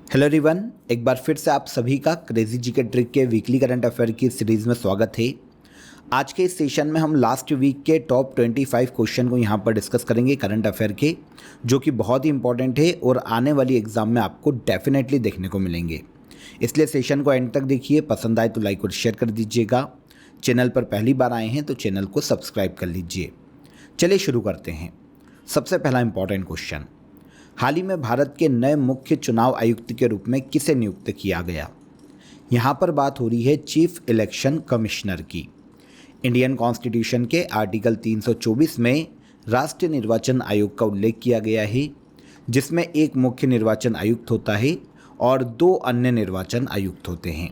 Hello everyone, एक बार फिर से आप सभी का क्रेजी जी के ट्रिक के वीकली करंट अफेयर की सीरीज़ में स्वागत है। आज के इस सेशन में हम लास्ट वीक के टॉप 25 क्वेश्चन को यहाँ पर डिस्कस करेंगे करंट अफेयर के, जो कि बहुत ही इंपॉर्टेंट है और आने वाली एग्जाम में आपको डेफिनेटली देखने को मिलेंगे। इसलिए सेशन को एंड तक देखिए, पसंद आए तो लाइक और शेयर कर दीजिएगा। चैनल पर पहली बार आए हैं तो चैनल को सब्सक्राइब कर लीजिए। चलिए शुरू करते हैं। सबसे पहला इंपॉर्टेंट क्वेश्चन, हाल ही में भारत के नए मुख्य चुनाव आयुक्त के रूप में किसे नियुक्त किया गया? यहाँ पर बात हो रही है चीफ इलेक्शन कमिश्नर की। इंडियन कॉन्स्टिट्यूशन के आर्टिकल 324 में राष्ट्रीय निर्वाचन आयोग का उल्लेख किया गया है, जिसमें एक मुख्य निर्वाचन आयुक्त होता है और 2 अन्य निर्वाचन आयुक्त होते हैं।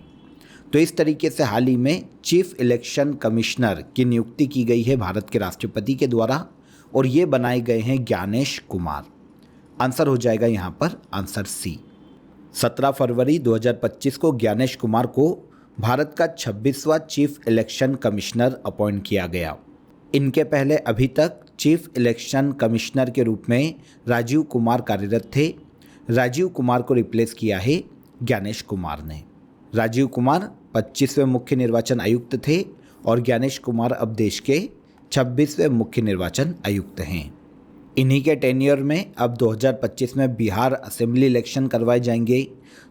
तो इस तरीके से हाल ही में चीफ इलेक्शन कमिश्नर की नियुक्ति की गई है भारत के राष्ट्रपति के द्वारा, और ये बनाए गए हैं ज्ञानेश कुमार। आंसर हो जाएगा यहाँ पर आंसर सी। 17 फरवरी 2025 को ज्ञानेश कुमार को भारत का 26वां चीफ इलेक्शन कमिश्नर अपॉइंट किया गया। इनके पहले अभी तक चीफ इलेक्शन कमिश्नर के रूप में राजीव कुमार कार्यरत थे। राजीव कुमार को रिप्लेस किया है ज्ञानेश कुमार ने। राजीव कुमार 25वें मुख्य निर्वाचन आयुक्त थे और ज्ञानेश कुमार अब देश के 26वें मुख्य निर्वाचन आयुक्त हैं। इन्हीं के टेन्योर में अब 2025 में बिहार असेंबली इलेक्शन करवाए जाएंगे।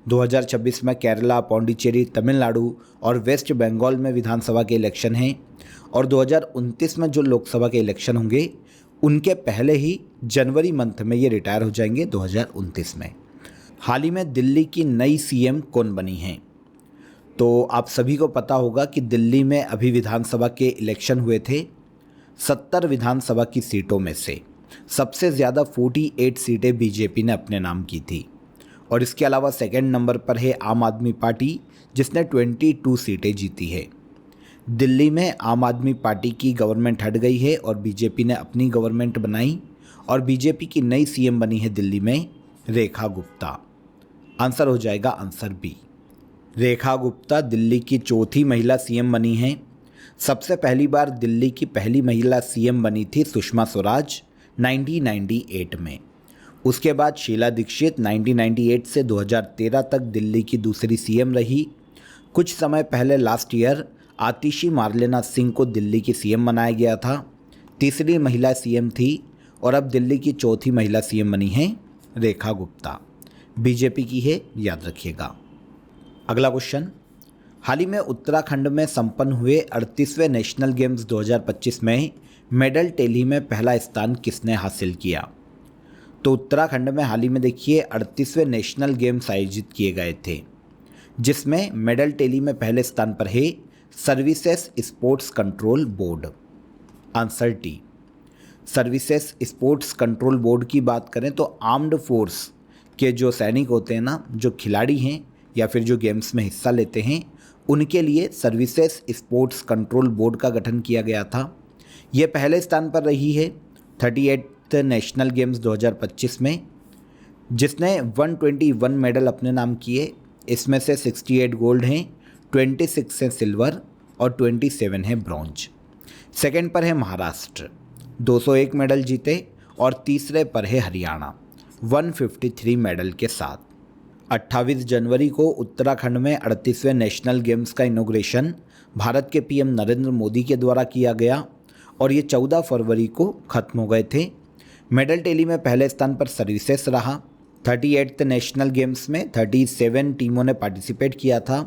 2026 में केरला, पौंडीचेरी, तमिलनाडु और वेस्ट बंगाल में विधानसभा के इलेक्शन हैं, और 2029 में जो लोकसभा के इलेक्शन होंगे उनके पहले ही जनवरी मंथ में ये रिटायर हो जाएंगे 2029 में। हाल ही में दिल्ली की नई सीएम कौन बनी हैं? तो आप सभी को पता होगा कि दिल्ली में अभी विधानसभा के इलेक्शन हुए थे। 70 विधानसभा की सीटों में से सबसे ज़्यादा 48 सीटें बीजेपी ने अपने नाम की थी, और इसके अलावा सेकंड नंबर पर है आम आदमी पार्टी, जिसने 22 सीटें जीती है। दिल्ली में आम आदमी पार्टी की गवर्नमेंट हट गई है और बीजेपी ने अपनी गवर्नमेंट बनाई, और बीजेपी की नई सीएम बनी है दिल्ली में रेखा गुप्ता। आंसर हो जाएगा आंसर बी। रेखा गुप्ता दिल्ली की चौथी महिला सीएम बनी हैं। सबसे पहली बार दिल्ली की पहली महिला सीएम बनी थी सुषमा स्वराज 1998 में। उसके बाद शीला दीक्षित 1998 से 2013 तक दिल्ली की दूसरी सीएम रही। कुछ समय पहले लास्ट ईयर आतिशी मार्लेना सिंह को दिल्ली की सीएम बनाया गया था। तीसरी महिला सीएम थी, और अब दिल्ली की चौथी महिला सीएम बनी है रेखा गुप्ता। बीजेपी की है, याद रखिएगा। अगला क्वेश्चन, हाल ही में उत्तराखंड में संपन्न हुए 38वें नेशनल गेम्स 2025 में मेडल टेली में पहला स्थान किसने हासिल किया? तो उत्तराखंड में हाल ही में देखिए 38वें नेशनल गेम्स आयोजित किए गए थे, जिसमें मेडल टेली में पहले स्थान पर है services sports control board. Answer D. Services sports control board की बात करें तो आर्म्ड फोर्स के जो सैनिक होते हैं ना, जो खिलाड़ी हैं या फिर जो गेम्स में हिस्सा लेते हैं, उनके लिए सर्विसेज स्पोर्ट्स कंट्रोल बोर्ड का गठन किया गया था। ये पहले स्थान पर रही है 38th नेशनल गेम्स 2025 में, जिसने 121 मेडल अपने नाम किए। इसमें से 68 गोल्ड हैं, 26 हैं सिल्वर और 27 हैं ब्रॉन्ज। सेकंड पर है महाराष्ट्र, 201 मेडल जीते, और तीसरे पर है हरियाणा 153 मेडल के साथ। 28 जनवरी को उत्तराखंड में 38वें नेशनल गेम्स का इनॉग्रेशन भारत के पीएम नरेंद्र मोदी के द्वारा किया गया, और ये 14 फरवरी को ख़त्म हो गए थे। मेडल टेली में पहले स्थान पर सर्विसेज रहा। 38th नेशनल गेम्स में 37 टीमों ने पार्टिसिपेट किया था,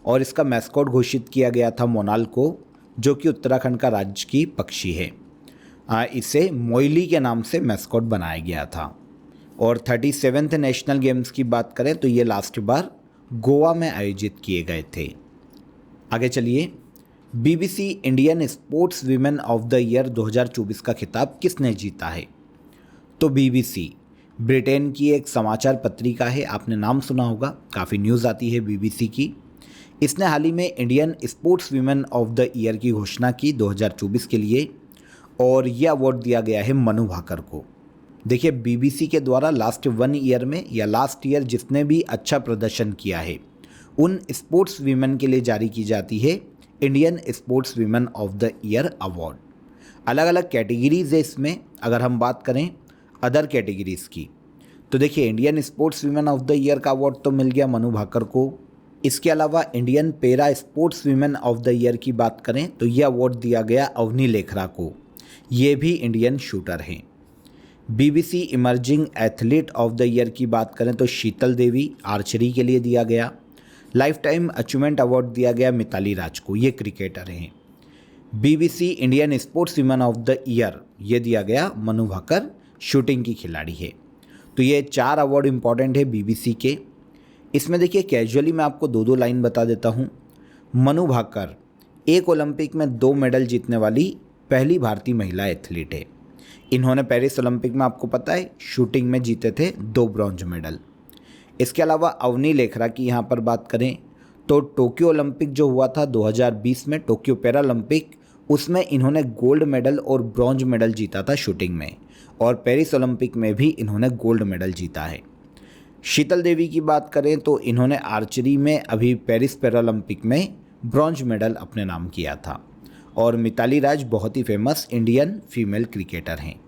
और इसका मैस्कॉट घोषित किया गया था मोनाल को, जो कि उत्तराखंड का राज्य की पक्षी है। इसे मोइली के नाम से मैस्कॉट बनाया गया था। और 37th नेशनल गेम्स की बात करें तो ये लास्ट बार गोवा में आयोजित किए गए थे। आगे चलिए, BBC Indian sports women of the year 2024 का खिताब किसने जीता है? तो बीबीसी ब्रिटेन की एक समाचार पत्रिका है, आपने नाम सुना होगा, काफ़ी न्यूज़ आती है बीबीसी की। इसने हाल ही में Indian sports women of the year की घोषणा की 2024 के लिए, और यह अवार्ड दिया गया है मनु भाकर को। देखिए, बीबीसी के द्वारा लास्ट 1 ईयर में या लास्ट ईयर जिसने भी अच्छा प्रदर्शन किया है, उन स्पोर्ट्स वीमेन के लिए जारी की जाती है Indian sports women of the year award. अलग अलग कैटेगरीज है इसमें। अगर हम बात करें अदर कैटेगरीज़ की, तो देखिए Indian sports women of the year का अवार्ड तो मिल गया मनु भाकर को। इसके अलावा Indian para sports women of the year की बात करें तो ये अवार्ड दिया गया अवनी लेखरा को, ये भी इंडियन शूटर हैं। BBC emerging athlete of the year की बात करें तो शीतल देवी आर्चरी के लिए दिया गया। लाइफ टाइम अचीवमेंट अवार्ड दिया गया मिताली राज को, ये क्रिकेटर हैं। BBC Indian sports women of the year ये दिया गया मनु भाकर, शूटिंग की खिलाड़ी है। तो ये 4 अवार्ड इंपॉर्टेंट है बीबीसी के। इसमें देखिए कैजुअली मैं आपको 2-2 लाइन बता देता हूँ। मनु भाकर एक ओलंपिक में 2 मेडल जीतने वाली पहली भारतीय महिला एथलीट है। इन्होंने पेरिस ओलंपिक में आपको पता है शूटिंग में जीते थे 2 ब्रॉन्ज मेडल। इसके अलावा अवनी लेखरा की यहाँ पर बात करें तो टोक्यो ओलंपिक जो हुआ था 2020 में, टोक्यो पैरा ओलंपिक, उसमें इन्होंने गोल्ड मेडल और ब्रॉन्ज मेडल जीता था शूटिंग में, और पेरिस ओलंपिक में भी इन्होंने गोल्ड मेडल जीता है। शीतल देवी की बात करें तो इन्होंने आर्चरी में अभी पेरिस पैरालंपिक में ब्रॉन्ज मेडल अपने नाम किया था। और मिताली राज बहुत ही फेमस इंडियन फीमेल क्रिकेटर हैं।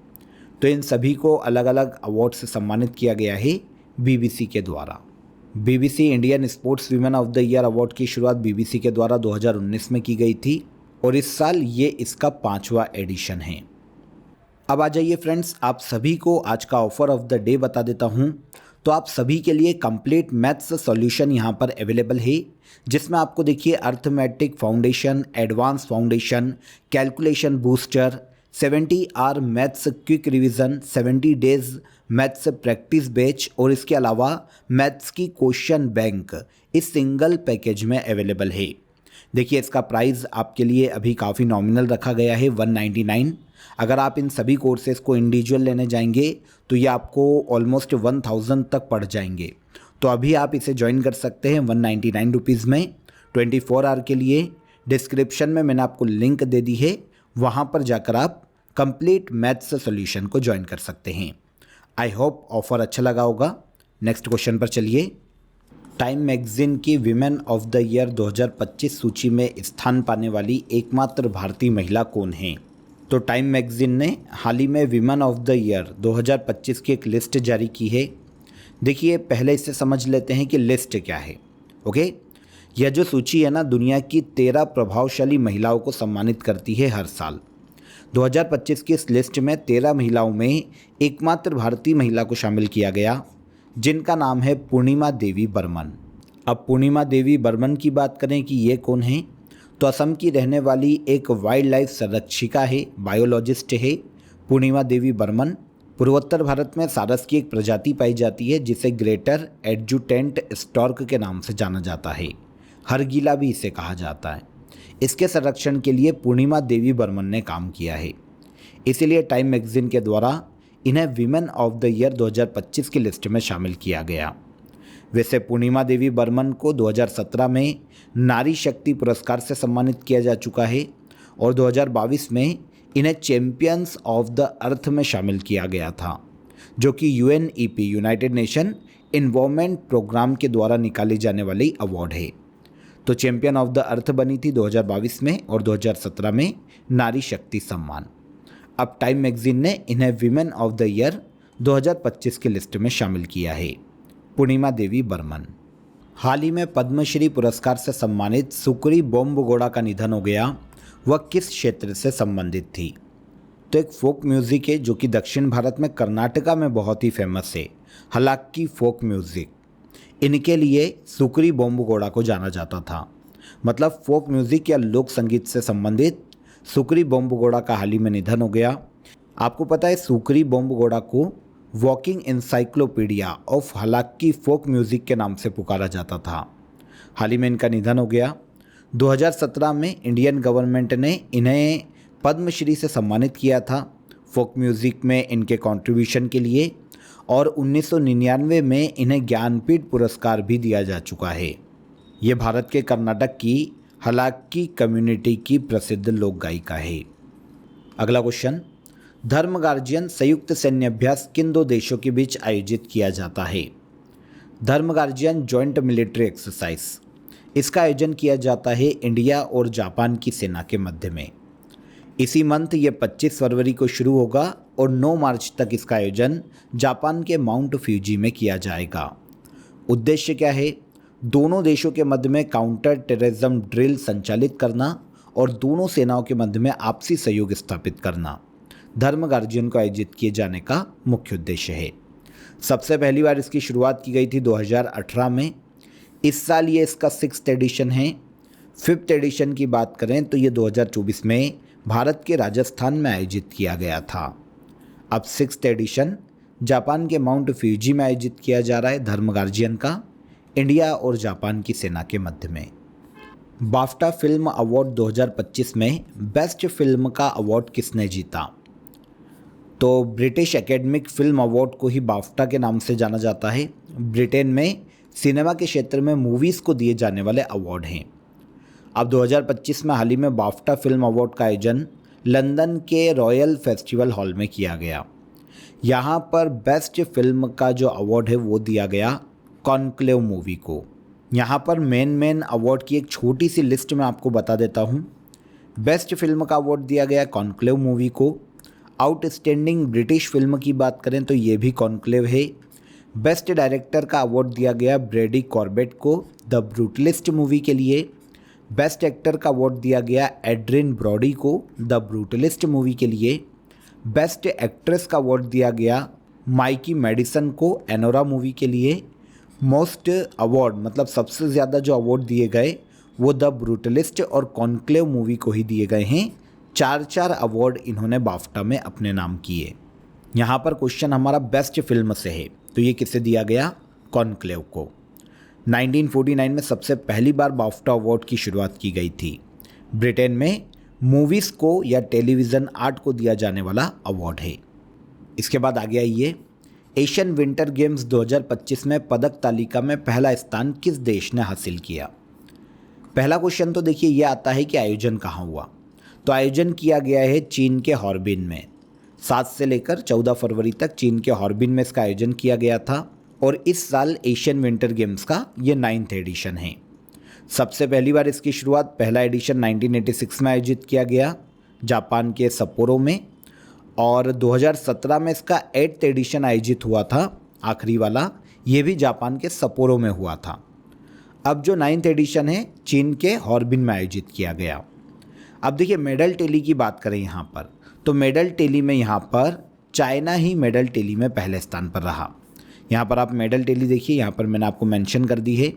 तो इन सभी को अलग अलग अवार्ड से सम्मानित किया गया है बीबीसी के द्वारा। BBC Indian sports women of the year award की शुरुआत बीबीसी के द्वारा 2019 में की गई थी और इस साल ये इसका 5वां एडिशन है। अब आ जाइए फ्रेंड्स, आप सभी को आज का ऑफर ऑफ द डे बता देता हूँ। तो आप सभी के लिए कंप्लीट मैथ्स सॉल्यूशन यहाँ पर अवेलेबल है, जिसमें आपको देखिए arithmetic foundation, advance foundation, calculation booster, 70 hour maths quick revision, 70 days maths practice batch और इसके अलावा मैथ्स की क्वेश्चन बैंक इस सिंगल पैकेज में अवेलेबल है। देखिए इसका प्राइस आपके लिए अभी काफ़ी नॉमिनल रखा गया है 199। अगर आप इन सभी कोर्सेज़ को इंडिविजुअल लेने जाएंगे तो ये आपको ऑलमोस्ट 1000 तक पड़ जाएंगे। तो अभी आप इसे ज्वाइन कर सकते हैं 199 रुपीज़ में 24 आवर के लिए। डिस्क्रिप्शन में मैंने आपको लिंक दे दी है, वहाँ पर जाकर आप कंप्लीट मैथ्स सॉल्यूशन को ज्वाइन कर सकते हैं। आई होप ऑफर अच्छा लगा होगा। नेक्स्ट क्वेश्चन पर चलिए। टाइम मैगजीन की विमेन ऑफ द ईयर 2025 सूची में स्थान पाने वाली एकमात्र भारतीय महिला कौन है? तो टाइम मैगजीन ने हाल ही में विमेन ऑफ द ईयर 2025 की एक लिस्ट जारी की है। देखिए पहले इससे समझ लेते हैं कि लिस्ट क्या है। ओके, यह जो सूची है ना, दुनिया की 13 प्रभावशाली महिलाओं को सम्मानित करती है हर साल। 2025 की इस लिस्ट में 13 महिलाओं में एकमात्र भारतीय महिला को शामिल किया गया, जिनका नाम है पूर्णिमा देवी बर्मन। अब पूर्णिमा देवी बर्मन की बात करें कि ये कौन है, तो असम की रहने वाली एक वाइल्ड लाइफ संरक्षिका है, बायोलॉजिस्ट है पूर्णिमा देवी बर्मन। पूर्वोत्तर भारत में सारस की एक प्रजाति पाई जाती है जिसे ग्रेटर एडजुटेंट स्टॉर्क के नाम से जाना जाता है। हरगीला भी इसे कहा जाता है। इसके संरक्षण के लिए पूर्णिमा देवी बर्मन ने काम किया है, इसीलिए टाइम मैगजीन के द्वारा इन्हें विमेन ऑफ द ईयर 2025 की लिस्ट में शामिल किया गया। वैसे पूर्णिमा देवी बर्मन को 2017 में नारी शक्ति पुरस्कार से सम्मानित किया जा चुका है और 2022 में इन्हें चैंपियंस ऑफ द अर्थ में शामिल किया गया था, जो कि UNEP united nation environment programme के द्वारा निकाली जाने वाली अवार्ड है। तो चैंपियन ऑफ द अर्थ बनी थी 2022 में और 2017 में नारी शक्ति सम्मान। अब टाइम मैगजीन ने इन्हें विमेन ऑफ द ईयर 2025 की लिस्ट में शामिल किया है। पूर्णिमा देवी बर्मन। हाल ही में पद्मश्री पुरस्कार से सम्मानित सुकरी बोम्बगोड़ा का निधन हो गया। वह किस क्षेत्र से संबंधित थी? तो एक फोक म्यूज़िक है जो कि दक्षिण भारत में कर्नाटका में बहुत ही फेमस है, हलाक्की फोक म्यूज़िक। इनके लिए सुकरी बोम्बगोड़ा को जाना जाता था। मतलब फोक म्यूज़िक या लोक संगीत से संबंधित सुकरी बोम्बगोड़ा का हाल ही में निधन हो गया। आपको पता है सुकरी बोम्बगोड़ा को walking encyclopedia of Halakki folk music के नाम से पुकारा जाता था। हाल ही में इनका निधन हो गया। 2017 में इंडियन गवर्नमेंट ने इन्हें पद्मश्री से सम्मानित किया था फोक म्यूज़िक में इनके कंट्रीब्यूशन के लिए, और 1999 में इन्हें ज्ञानपीठ पुरस्कार भी दिया जा चुका है। ये भारत के कर्नाटक की हलाक्की कम्युनिटी की प्रसिद्ध लोक गायिका है। अगला क्वेश्चन, धर्म गार्जियन संयुक्त सैन्य अभ्यास किन 2 देशों के बीच आयोजित किया जाता है? धर्म गार्जियन जॉइंट मिलिट्री एक्सरसाइज, इसका आयोजन किया जाता है इंडिया और जापान की सेना के मध्य में। इसी मंथ ये 25 फरवरी को शुरू होगा और 9 मार्च तक इसका आयोजन जापान के माउंट फ्यूजी में किया जाएगा। उद्देश्य क्या है? दोनों देशों के मध्य में काउंटर टेररिज्म ड्रिल संचालित करना और दोनों सेनाओं के मध्य में आपसी सहयोग स्थापित करना धर्म गार्जियन को आयोजित किए जाने का मुख्य उद्देश्य है। सबसे पहली बार इसकी शुरुआत की गई थी 2018 में। इस साल ये इसका 6th एडिशन है। 5th एडिशन की बात करें तो ये 2024 में भारत के राजस्थान में आयोजित किया गया था। अब 6th एडिशन जापान के माउंट फ्यूजी में आयोजित किया जा रहा है धर्म गार्जियन का, इंडिया और जापान की सेना के मध्य में। बाफ्टा फिल्म अवार्ड 2025 में बेस्ट फिल्म का अवार्ड किसने जीता? तो ब्रिटिश एकेडमिक फिल्म अवार्ड को ही बाफ्टा के नाम से जाना जाता है। ब्रिटेन में सिनेमा के क्षेत्र में मूवीज़ को दिए जाने वाले अवार्ड हैं। अब 2025 में हाल ही में बाफ्टा फिल्म अवार्ड का आयोजन लंदन के रॉयल फेस्टिवल हॉल में किया गया। यहाँ पर बेस्ट फिल्म का जो अवार्ड है वो दिया गया कॉन्क्लेव मूवी को। यहाँ पर मेन अवार्ड की एक छोटी सी लिस्ट में आपको बता देता हूँ। बेस्ट फिल्म का अवार्ड दिया गया कॉन्क्लेव मूवी को। आउटस्टैंडिंग ब्रिटिश फिल्म की बात करें तो ये भी कॉन्क्लेव है। बेस्ट डायरेक्टर का अवार्ड दिया गया ब्रैडी कॉर्बेट को द ब्रूटलिस्ट मूवी के लिए। बेस्ट एक्टर का अवार्ड दिया गया एड्रिन ब्रॉडी को द ब्रूटलिस्ट मूवी के लिए। बेस्ट एक्ट्रेस का अवार्ड दिया गया माइकी मेडिसन को एनोरा मूवी के लिए। मोस्ट अवार्ड मतलब सबसे ज़्यादा जो अवार्ड दिए गए वो द ब्रूटलिस्ट और कॉन्क्लेव मूवी को ही दिए गए हैं। 4 अवार्ड इन्होंने बाफ्टा में अपने नाम किए। यहाँ पर क्वेश्चन हमारा बेस्ट फिल्म से है, तो ये किसे दिया गया? कॉन्क्लेव को। 1949 में सबसे पहली बार बाफ्टा अवार्ड की शुरुआत की गई थी। ब्रिटेन में मूवीज़ को या टेलीविज़न आर्ट को दिया जाने वाला अवार्ड है। इसके बाद आ गया ये एशियन विंटर गेम्स 2025 में पदक तालिका में पहला स्थान किस देश ने हासिल किया? पहला क्वेश्चन तो देखिए ये आता है कि आयोजन कहाँ हुआ। तो आयोजन किया गया है चीन के हॉर्बिन में। 7 से लेकर 14 फरवरी तक चीन के हॉर्बिन में इसका आयोजन किया गया था और इस साल एशियन विंटर गेम्स का ये 9th एडिशन है। सबसे पहली बार इसकी शुरुआत पहला एडिशन 1986 में आयोजित किया गया जापान के सप्पोरो में और 2017 में इसका 8th एडिशन आयोजित हुआ था, आखिरी वाला, ये भी जापान के सप्पोरो में हुआ था। अब जो 9th एडिशन है चीन के हॉर्बिन में आयोजित किया गया। अब देखिए मेडल टेली की बात करें यहाँ पर, तो मेडल टेली में यहाँ पर चाइना ही मेडल टेली में पहले स्थान पर रहा। यहाँ पर आप मेडल टेली देखिए, यहाँ पर मैंने आपको मेंशन कर दी है।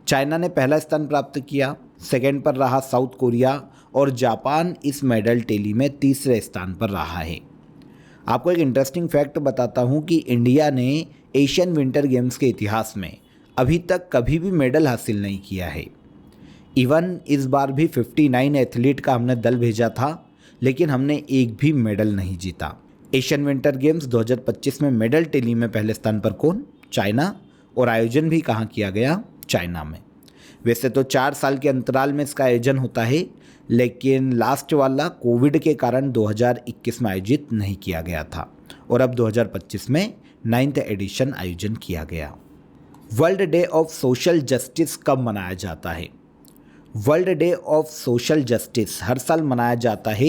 चाइना ने पहला स्थान प्राप्त किया, सेकंड पर रहा साउथ कोरिया और जापान इस मेडल टेली में तीसरे स्थान पर रहा है। आपको एक इंटरेस्टिंग फैक्ट बताता हूँ कि इंडिया ने एशियन विंटर गेम्स के इतिहास में अभी तक कभी भी मेडल हासिल नहीं किया है। इवन इस बार भी 59 एथलीट का हमने दल भेजा था, लेकिन हमने एक भी मेडल नहीं जीता। एशियन विंटर गेम्स 2025 में मेडल टेली में पहले स्थान पर कौन? चाइना। और आयोजन भी कहाँ किया गया? चाइना में। वैसे तो 4 साल के अंतराल में इसका आयोजन होता है, लेकिन लास्ट वाला कोविड के कारण 2021 में आयोजित नहीं किया गया था और अब 2025 में 9th एडिशन आयोजन किया गया। World day of social justice कब मनाया जाता है? World day of social justice हर साल मनाया जाता है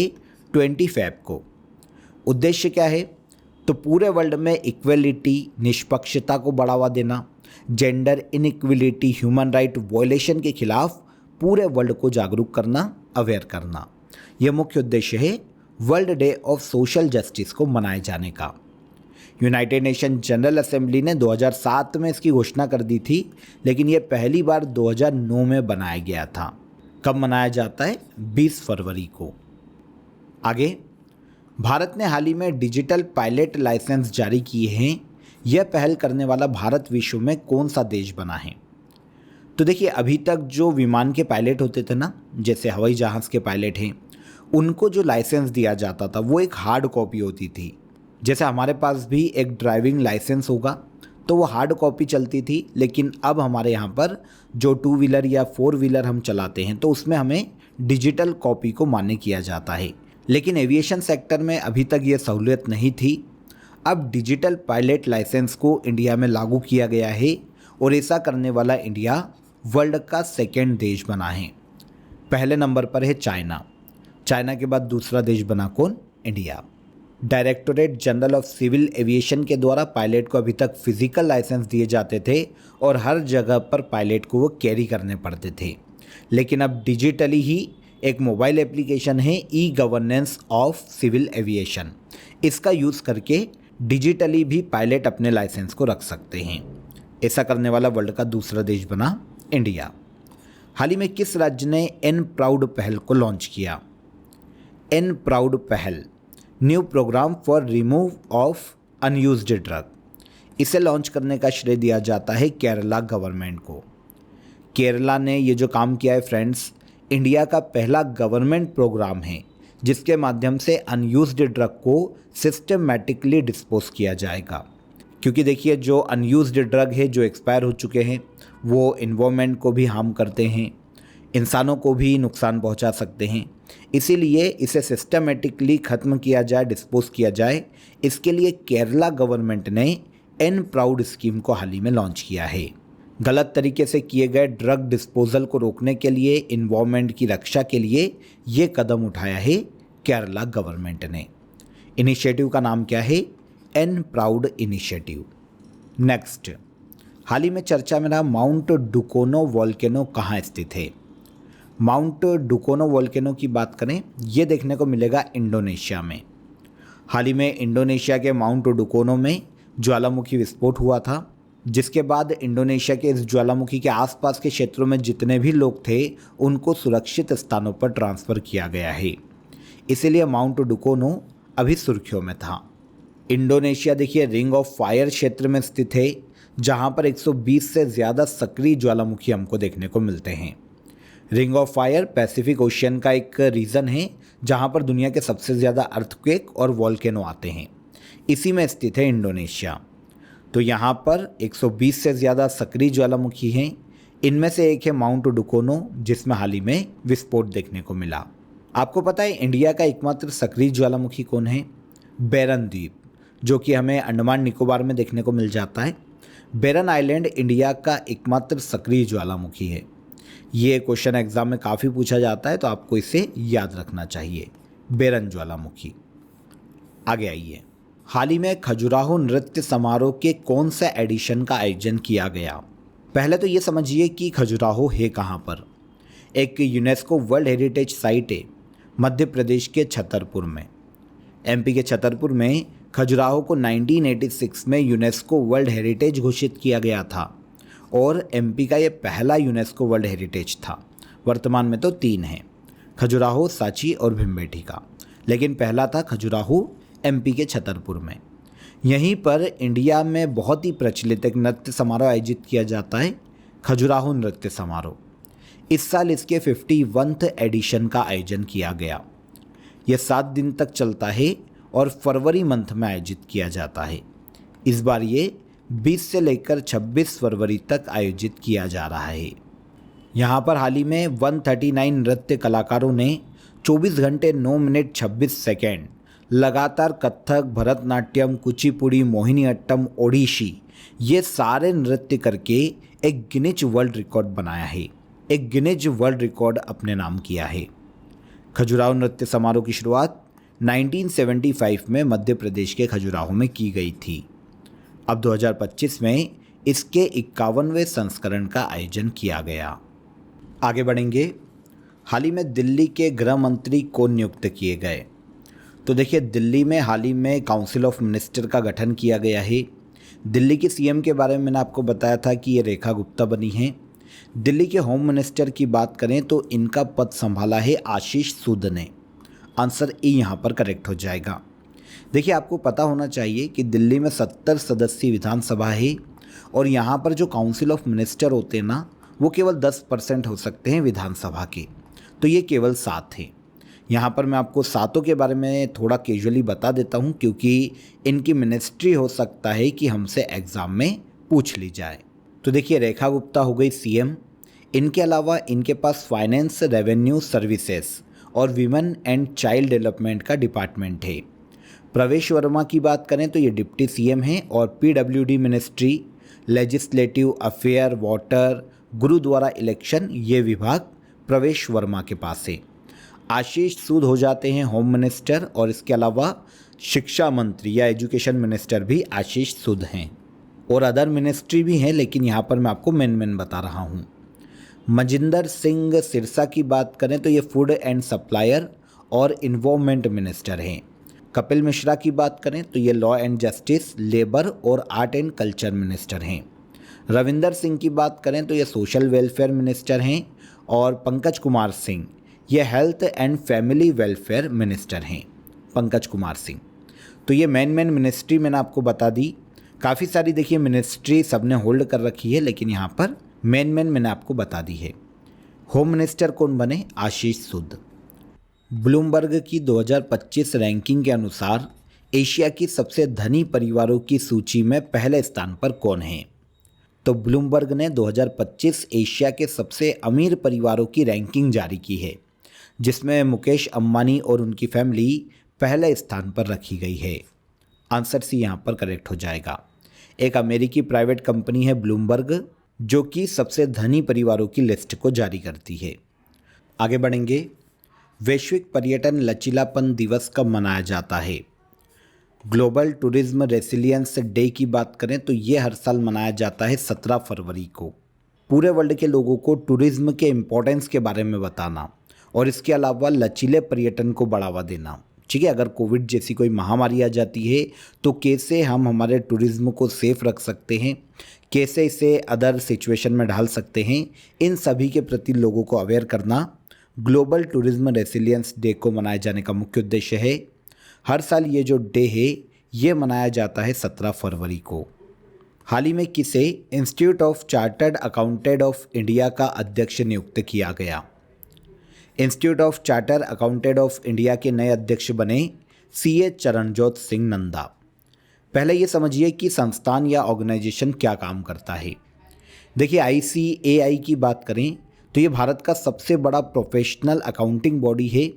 20 फ़रवरी को। उद्देश्य क्या है? तो पूरे वर्ल्ड में इक्वलिटी, निष्पक्षता को बढ़ावा देना, gender inequality, human right violation के खिलाफ पूरे वर्ल्ड को जागरूक करना, अवेयर करना, यह मुख्य उद्देश्य है world day of social justice को मनाए जाने का। यूनाइटेड नेशन जनरल असेंबली ने 2007 में इसकी घोषणा कर दी थी, लेकिन यह पहली बार 2009 में बनाया गया था। कब मनाया जाता है? 20 फरवरी को। आगे, भारत ने हाल ही में डिजिटल पायलट लाइसेंस जारी किए हैं। यह पहल करने वाला भारत विश्व में कौन सा देश बना है? तो देखिए अभी तक जो विमान के पायलट होते थे ना, जैसे हवाई जहाज़ के पायलट हैं, उनको जो लाइसेंस दिया जाता था वो एक हार्ड कॉपी होती थी। जैसे हमारे पास भी एक ड्राइविंग लाइसेंस होगा तो वो हार्ड कॉपी चलती थी, लेकिन अब हमारे यहाँ पर जो 2 व्हीलर या 4 व्हीलर हम चलाते हैं तो उसमें हमें डिजिटल कॉपी को मान्य किया जाता है। लेकिन एविएशन सेक्टर में अभी तक ये सहूलियत नहीं थी। अब डिजिटल पायलट लाइसेंस को इंडिया में लागू किया गया है और ऐसा करने वाला इंडिया वर्ल्ड का 2nd देश बना है। पहले नंबर पर है चाइना। चाइना के बाद दूसरा देश बना कौन? India. Directorate general of civil aviation के द्वारा पायलट को अभी तक फिजिकल लाइसेंस दिए जाते थे और हर जगह पर पायलट को वो कैरी करने पड़ते थे, लेकिन अब डिजिटली ही एक मोबाइल एप्लीकेशन है e governance of civil aviation. इसका यूज़ करके डिजिटली भी पायलट अपने लाइसेंस को रख सकते हैं। ऐसा करने वाला वर्ल्ड का दूसरा देश बना इंडिया। हाल ही में किस राज्य ने एन प्राउड पहल को लॉन्च किया? एन प्राउड पहल, new programme for remove of unused drug. इसे लॉन्च करने का श्रेय दिया जाता है केरला गवर्नमेंट को। केरला ने ये जो काम किया है फ्रेंड्स, इंडिया का पहला गवर्नमेंट प्रोग्राम है जिसके माध्यम से अनयूज्ड ड्रग को सिस्टमेटिकली डिस्पोज किया जाएगा। क्योंकि देखिए, जो अनयूज्ड ड्रग है, जो एक्सपायर हो चुके हैं, वो इन्वायरमेंट को भी हार्म करते हैं, इंसानों को भी नुकसान पहुंचा सकते हैं। इसीलिए इसे सिस्टमेटिकली ख़त्म किया जाए, डिस्पोज किया जाए। इसके लिए केरला गवर्नमेंट ने एन प्राउड स्कीम को हाल ही में लॉन्च किया है। गलत तरीके से किए गए ड्रग डिस्पोजल को रोकने के लिए, इन्वायरमेंट की रक्षा के लिए ये कदम उठाया है केरला गवर्नमेंट ने। इनिशिएटिव का नाम क्या है? N proud initiative. नेक्स्ट, हाल ही में चर्चा में रहा माउंट डुकोनो वोल्केनो कहाँ स्थित है? माउंट डुकोनो वोल्केनो की बात करें, ये देखने को मिलेगा इंडोनेशिया में। हाल ही में इंडोनेशिया के माउंट डुकोनो में ज्वालामुखी विस्फोट हुआ था, जिसके बाद इंडोनेशिया के इस ज्वालामुखी के आसपास के क्षेत्रों में जितने भी लोग थे उनको सुरक्षित स्थानों पर ट्रांसफ़र किया गया है। इसीलिए माउंट डुकोनो अभी सुर्खियों में था। इंडोनेशिया देखिए रिंग ऑफ फायर क्षेत्र में स्थित है, जहां पर 120 से ज़्यादा सक्रिय ज्वालामुखी हमको देखने को मिलते हैं। Ring of fire Pacific ocean का एक रीजन है जहां पर दुनिया के सबसे ज़्यादा अर्थक्वेक और वॉल्केनो आते हैं। इसी में स्थित है इंडोनेशिया। तो यहाँ पर 120 से ज़्यादा सक्रिय ज्वालामुखी हैं। इनमें से एक है माउंट डुकोनो, जिसमें हाल ही में विस्फोट देखने को मिला। आपको पता है इंडिया का एकमात्र सक्रिय ज्वालामुखी कौन है? बैरन द्वीप, जो कि हमें अंडमान निकोबार में देखने को मिल जाता है। बैरन आइलैंड इंडिया का एकमात्र सक्रिय ज्वालामुखी है। ये क्वेश्चन एग्जाम में काफ़ी पूछा जाता है, तो आपको इसे याद रखना चाहिए, बैरन ज्वालामुखी। आगे आइए, हाल ही में खजुराहो नृत्य समारोह के कौन सा एडिशन का आयोजन किया गया? पहले तो ये समझिए कि खजुराहो है कहाँ पर। एक यूनेस्को वर्ल्ड हेरिटेज साइट है मध्य प्रदेश के छतरपुर में। एमपी के छतरपुर में खजुराहो को 1986 में यूनेस्को वर्ल्ड हेरिटेज घोषित किया गया था और एमपी का ये पहला यूनेस्को वर्ल्ड हेरिटेज था। वर्तमान में तो 3 हैं, खजुराहो, सांची और भीमबेटका, लेकिन पहला था खजुराहो एमपी के छतरपुर में। यहीं पर इंडिया में बहुत ही प्रचलित एक नृत्य समारोह आयोजित किया जाता है, खजुराहो नृत्य समारोह। इस साल इसके 51वें एडिशन का आयोजन किया गया। यह 7 दिन तक चलता है और फरवरी मंथ में आयोजित किया जाता है। इस बार ये 20 से लेकर 26 फरवरी तक आयोजित किया जा रहा है। यहाँ पर हाल ही में 139 नृत्य कलाकारों ने 24 घंटे 9 मिनट 26 सेकेंड लगातार कथक, भरतनाट्यम, कुचिपुड़ी, मोहिनीअट्टम, ओडिसी, ये सारे नृत्य करके एक गिनीज वर्ल्ड रिकॉर्ड बनाया है, एक गिनीज वर्ल्ड रिकॉर्ड अपने नाम किया है। खजुराहो नृत्य समारोह की शुरुआत 1975 में मध्य प्रदेश के खजुराहो में की गई थी। अब 2025 में इसके 51वें संस्करण का आयोजन किया गया। आगे बढ़ेंगे, हाल ही में दिल्ली के गृह मंत्री को नियुक्त किए गए। तो देखिए, दिल्ली में हाल ही में काउंसिल ऑफ मिनिस्टर का गठन किया गया है। दिल्ली के सीएम के बारे में मैंने आपको बताया था कि ये रेखा गुप्ता बनी है। दिल्ली के होम मिनिस्टर की बात करें तो इनका पद संभाला है आशीष सूद ने। आंसर ई यहाँ पर करेक्ट हो जाएगा। देखिए, आपको पता होना चाहिए कि दिल्ली में 70 सदस्यीय विधानसभा है और यहाँ पर जो काउंसिल ऑफ मिनिस्टर होते हैं ना, वो केवल 10% हो सकते हैं विधानसभा के, तो ये केवल 7 हैं। यहाँ पर मैं आपको 7 के बारे में थोड़ा कैजुअली बता देता हूँ, क्योंकि इनकी मिनिस्ट्री हो सकता है कि हमसे एग्ज़ाम में पूछ ली जाए। तो देखिए, रेखा गुप्ता हो गई सीएम। इनके अलावा इनके पास फाइनेंस, रेवेन्यू, सर्विसेज और वीमेन एंड चाइल्ड डेवलपमेंट का डिपार्टमेंट है। प्रवेश वर्मा की बात करें तो ये डिप्टी सीएम हैं और PWD ministry, legislative affair, water, gurdwara election, ये विभाग प्रवेश वर्मा के पास है। आशीष सूद हो जाते हैं होम मिनिस्टर, और इसके अलावा शिक्षा मंत्री या एजुकेशन मिनिस्टर भी आशीष सूद हैं, और अदर मिनिस्ट्री भी हैं, लेकिन यहाँ पर मैं आपको मेन बता रहा हूँ। मजिंदर सिंह सिरसा की बात करें तो ये फूड एंड सप्लायर और इन्वायरमेंट मिनिस्टर हैं। कपिल मिश्रा की बात करें तो ये लॉ एंड जस्टिस, लेबर और आर्ट एंड कल्चर मिनिस्टर हैं। रविंदर सिंह की बात करें तो ये सोशल वेलफेयर मिनिस्टर हैं, और पंकज कुमार सिंह ये health and family welfare minister हैं। पंकज कुमार सिंह। तो ये मेन मिनिस्ट्री मैंने आपको बता दी। काफ़ी सारी देखिए मिनिस्ट्री सबने होल्ड कर रखी है, लेकिन यहाँ पर मेन मैंने आपको बता दी है। होम मिनिस्टर कौन बने? आशीष सूद। ब्लूमबर्ग की 2025 रैंकिंग के अनुसार एशिया की सबसे धनी परिवारों की सूची में पहले स्थान पर कौन है? तो ब्लूमबर्ग ने 2025 एशिया के सबसे अमीर परिवारों की रैंकिंग जारी की है, जिसमें मुकेश अंबानी और उनकी फैमिली पहले स्थान पर रखी गई है। आंसर सी यहाँ पर करेक्ट हो जाएगा। एक अमेरिकी प्राइवेट कंपनी है ब्लूमबर्ग, जो कि सबसे धनी परिवारों की लिस्ट को जारी करती है। आगे बढ़ेंगे। वैश्विक पर्यटन लचीलापन दिवस कब मनाया जाता है? ग्लोबल टूरिज्म रेसिलियंस डे की बात करें तो ये हर साल मनाया जाता है 17 फरवरी को। पूरे वर्ल्ड के लोगों को टूरिज्म के इम्पोर्टेंस के बारे में बताना, और इसके अलावा लचीले पर्यटन को बढ़ावा देना। ठीक है, अगर कोविड जैसी कोई महामारी आ जाती है तो कैसे हम हमारे टूरिज्म को सेफ रख सकते हैं, कैसे इसे अदर सिचुएशन में ढाल सकते हैं, इन सभी के प्रति लोगों को अवेयर करना ग्लोबल टूरिज्म रेसिलियंस डे को मनाए जाने का मुख्य उद्देश्य है। हर साल ये जो डे है ये मनाया जाता है 17 फरवरी को। हाल ही में किसे institute of chartered accountant of India का अध्यक्ष नियुक्त किया गया? Institute of chartered accountant of India के नए अध्यक्ष बने CA चरणजोत सिंह नंदा। पहले ये समझिए कि संस्थान या ऑर्गेनाइजेशन क्या काम करता है। देखिए, ICAI की बात करें तो ये भारत का सबसे बड़ा प्रोफेशनल अकाउंटिंग बॉडी है।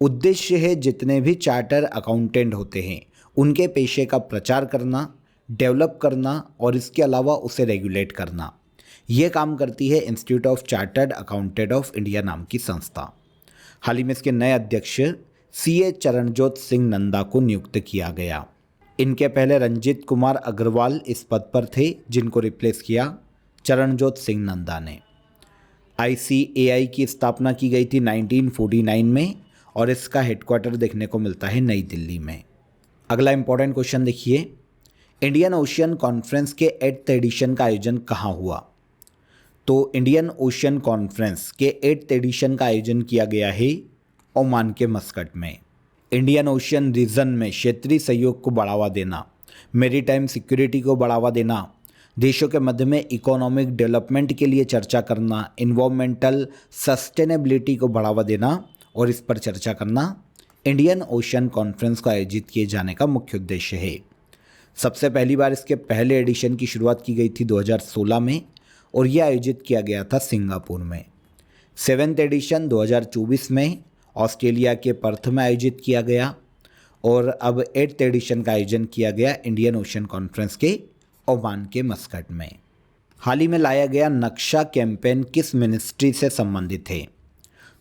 उद्देश्य है जितने भी चार्टर अकाउंटेंट होते हैं उनके पेशे का प्रचार करना, डेवलप करना और इसके अलावा उसे रेगुलेट करना। ये काम करती है institute of chartered accountant of India नाम की संस्था। हाल ही में इसके नए अध्यक्ष CA चरणजोत सिंह नंदा को नियुक्त किया गया। इनके पहले रंजीत कुमार अग्रवाल इस पद पर थे, जिनको रिप्लेस किया चरणजोत सिंह नंदा ने। ICAI की स्थापना की गई थी 1949 में, और इसका हेडक्वार्टर देखने को मिलता है नई दिल्ली में। अगला इंपॉर्टेंट क्वेश्चन देखिए, इंडियन ओशियन कॉन्फ्रेंस के 8th एडिशन का आयोजन कहाँ हुआ? तो इंडियन ओशियन कॉन्फ्रेंस के 8th एडिशन का आयोजन किया गया है ओमान के मस्कट में। इंडियन ओशियन रीजन में क्षेत्रीय सहयोग को बढ़ावा देना, मैरीटाइम सिक्योरिटी को बढ़ावा देना, देशों के मध्य में इकोनॉमिक डेवलपमेंट के लिए चर्चा करना, इन्वायरमेंटल सस्टेनेबिलिटी को बढ़ावा देना और इस पर चर्चा करना इंडियन ओशियन कॉन्फ्रेंस को आयोजित किए जाने का मुख्य उद्देश्य है। सबसे पहली बार इसके पहले एडिशन की शुरुआत की गई थी 2016 में, और यह आयोजित किया गया था सिंगापुर में। 7th एडिशन 2024 में ऑस्ट्रेलिया के पर्थ में आयोजित किया गया, और अब 8th एडिशन का आयोजन किया गया इंडियन ओशियन कॉन्फ्रेंस के ओमान के मस्कट में। हाल ही में लाया गया नक्शा कैंपेन किस मिनिस्ट्री से संबंधित है?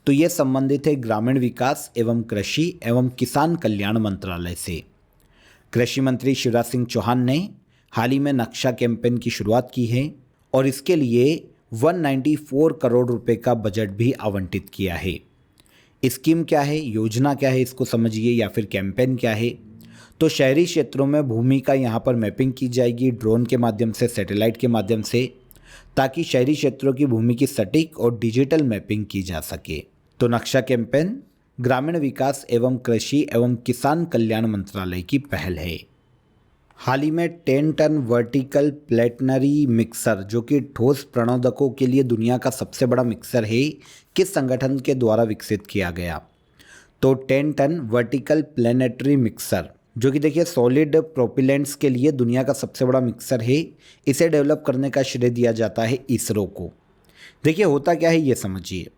तो ये संबंधित है ग्रामीण विकास एवं कृषि एवं किसान कल्याण मंत्रालय से। कृषि मंत्री शिवराज सिंह चौहान ने हाल ही में नक्शा कैंपेन की शुरुआत की है, और इसके लिए 194 करोड़ रुपए का बजट भी आवंटित किया है। स्कीम क्या है, योजना क्या है, इसको समझिए, या फिर कैंपेन क्या है। तो शहरी क्षेत्रों में भूमि का यहाँ पर मैपिंग की जाएगी ड्रोन के माध्यम से, सैटेलाइट के माध्यम से, ताकि शहरी क्षेत्रों की भूमि की सटीक और डिजिटल मैपिंग की जा सके। तो नक्शा कैंपेन ग्रामीण विकास एवं कृषि एवं किसान कल्याण मंत्रालय की पहल है। हाल ही में 10 टन वर्टिकल प्लेटनरी मिक्सर, जो कि ठोस प्रणोदकों के लिए दुनिया का सबसे बड़ा मिक्सर है, किस संगठन के द्वारा विकसित किया गया? तो 10 टन वर्टिकल प्लेनेटरी मिक्सर, जो कि देखिए सॉलिड प्रोपिलेंट्स के लिए दुनिया का सबसे बड़ा मिक्सर है, इसे डेवलप करने का श्रेय दिया जाता है इसरो को। देखिए होता क्या है ये समझिए।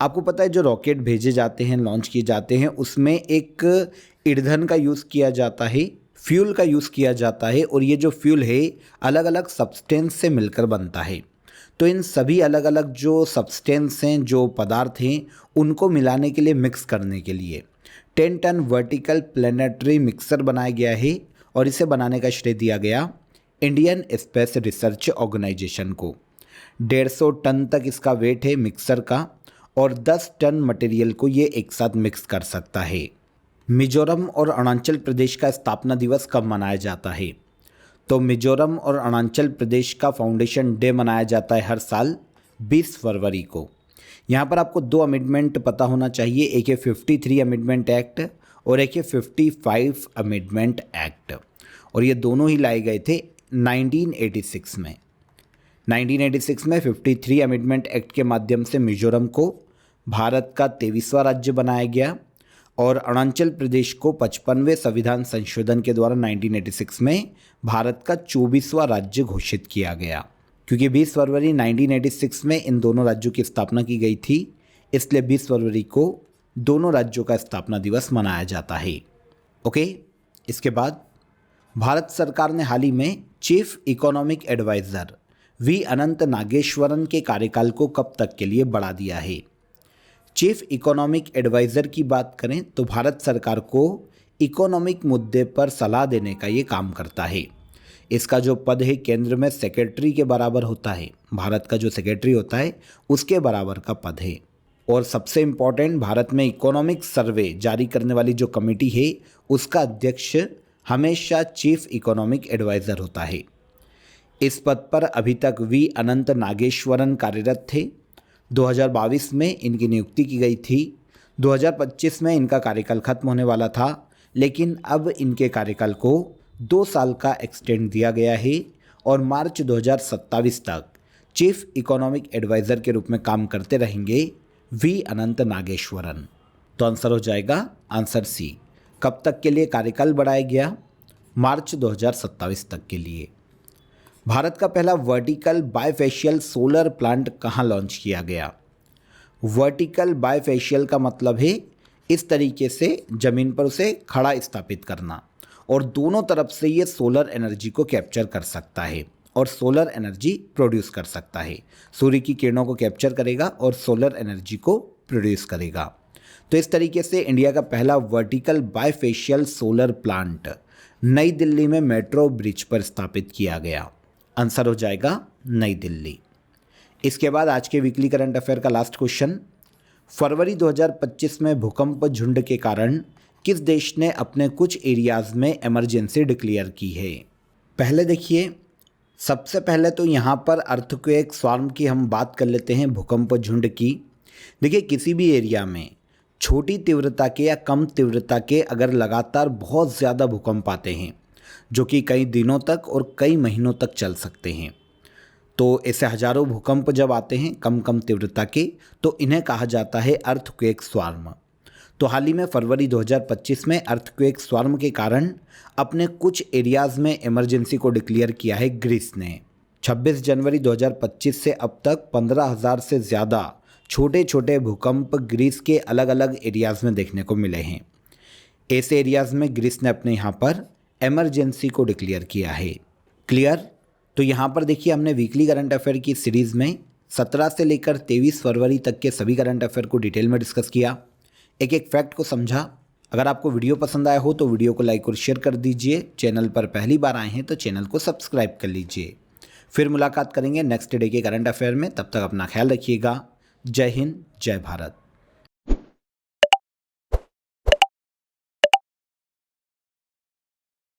आपको पता है जो रॉकेट भेजे जाते हैं, लॉन्च किए जाते हैं, उसमें एक ईंधन का यूज़ किया जाता है, फ्यूल का यूज़ किया जाता है, और ये जो फ्यूल है अलग अलग सब्सटेंस से मिलकर बनता है। तो इन सभी अलग अलग जो सब्सटेंस हैं, जो पदार्थ हैं, उनको मिलाने के लिए, मिक्स करने के लिए 10 टन वर्टिकल प्लेनेटरी मिक्सर बनाया गया है और इसे बनाने का श्रेय दिया गया इंडियन स्पेस रिसर्च ऑर्गेनाइजेशन को। 150 टन तक इसका वेट है मिक्सर का और 10 टन मटेरियल को ये एक साथ मिक्स कर सकता है। मिजोरम और अरुणाचल प्रदेश का स्थापना दिवस कब मनाया जाता है? तो मिजोरम और अरुणाचल प्रदेश का फाउंडेशन डे मनाया जाता है हर साल 20 फरवरी को। यहाँ पर आपको 2 अमेंडमेंट पता होना चाहिए, एक है 53 अमेंडमेंट एक्ट और एक है 55 अमेंडमेंट एक्ट, और ये दोनों ही लाए गए थे 1986 में। 1986 में 53 अमेंडमेंट एक्ट के माध्यम से मिजोरम को भारत का 23वां राज्य बनाया गया और अरुणाचल प्रदेश को 55वें संविधान संशोधन के द्वारा 1986 में भारत का 24वां राज्य घोषित किया गया। क्योंकि 20 फरवरी 1986 में इन दोनों राज्यों की स्थापना की गई थी, इसलिए 20 फरवरी को दोनों राज्यों का स्थापना दिवस मनाया जाता है। ओके, इसके बाद भारत सरकार ने हाल ही में चीफ इकोनॉमिक एडवाइज़र वी अनंत नागेश्वरन के कार्यकाल को कब तक के लिए बढ़ा दिया है? चीफ इकोनॉमिक एडवाइज़र की बात करें तो भारत सरकार को इकोनॉमिक मुद्दे पर सलाह देने का ये काम करता है। इसका जो पद है केंद्र में सेक्रेटरी के बराबर होता है, भारत का जो सेक्रेटरी होता है उसके बराबर का पद है। और सबसे इम्पॉर्टेंट, भारत में इकोनॉमिक सर्वे जारी करने वाली जो कमेटी है उसका अध्यक्ष हमेशा चीफ इकोनॉमिक एडवाइज़र होता है। इस पद पर अभी तक वी अनंत नागेश्वरन कार्यरत थे। 2022 में इनकी नियुक्ति की गई थी। 2025 में इनका कार्यकाल खत्म होने वाला था, लेकिन अब इनके कार्यकाल को 2 साल का एक्सटेंड दिया गया है और मार्च 2027 तक चीफ इकोनॉमिक एडवाइज़र के रूप में काम करते रहेंगे वी अनंत नागेश्वरन। तो आंसर हो जाएगा आंसर सी। कब तक के लिए कार्यकाल बढ़ाया गया? मार्च 2027 तक के लिए। भारत का पहला वर्टिकल बायफेशियल सोलर प्लांट कहाँ लॉन्च किया गया? वर्टिकल बायफेशियल का मतलब है इस तरीके से ज़मीन पर उसे खड़ा स्थापित करना और दोनों तरफ से ये सोलर एनर्जी को कैप्चर कर सकता है और सोलर एनर्जी प्रोड्यूस कर सकता है। सूर्य की किरणों को कैप्चर करेगा और सोलर एनर्जी को प्रोड्यूस करेगा। तो इस तरीके से इंडिया का पहला वर्टिकल बायफेशियल सोलर प्लांट नई दिल्ली में मेट्रो ब्रिज पर स्थापित किया गया। आंसर हो जाएगा नई दिल्ली। इसके बाद आज के वीकली करंट अफेयर का लास्ट क्वेश्चन, फरवरी 2025 में भूकंप झुंड के कारण किस देश ने अपने कुछ एरियाज़ में इमरजेंसी डिक्लेयर की है? पहले देखिए, सबसे पहले तो यहाँ पर अर्थक्वेक स्वार्म की हम बात कर लेते हैं, भूकंप झुंड की। देखिए, किसी भी एरिया में छोटी तीव्रता के या कम तीव्रता के अगर लगातार बहुत ज़्यादा भूकंप आते हैं जो कि कई दिनों तक और कई महीनों तक चल सकते हैं, तो ऐसे हजारों भूकंप जब आते हैं कम कम तीव्रता के, तो इन्हें कहा जाता है अर्थक्वेक स्वार्म। तो हाल ही में फरवरी 2025 में अर्थक्वेक स्वार्म के कारण अपने कुछ एरियाज़ में इमरजेंसी को डिक्लेयर किया है ग्रीस ने। 26 जनवरी 2025 से अब तक 15,000 से ज़्यादा छोटे छोटे भूकंप ग्रीस के अलग अलग एरियाज़ में देखने को मिले हैं। ऐसे एरियाज़ में ग्रीस ने अपने यहाँ पर इमरजेंसी को डिक्लेयर किया है। क्लियर? तो यहाँ पर देखिए, हमने वीकली करंट अफेयर की सीरीज़ में 17 से लेकर 23 फरवरी तक के सभी करंट अफेयर को डिटेल में डिस्कस किया, एक एक फैक्ट को समझा। अगर आपको वीडियो पसंद आया हो तो वीडियो को लाइक और शेयर कर दीजिए। चैनल पर पहली बार आए हैं तो चैनल को सब्सक्राइब कर लीजिए। फिर मुलाकात करेंगे नेक्स्ट डे के करंट अफेयर में। तब तक अपना ख्याल रखिएगा। जय हिंद, जय भारत।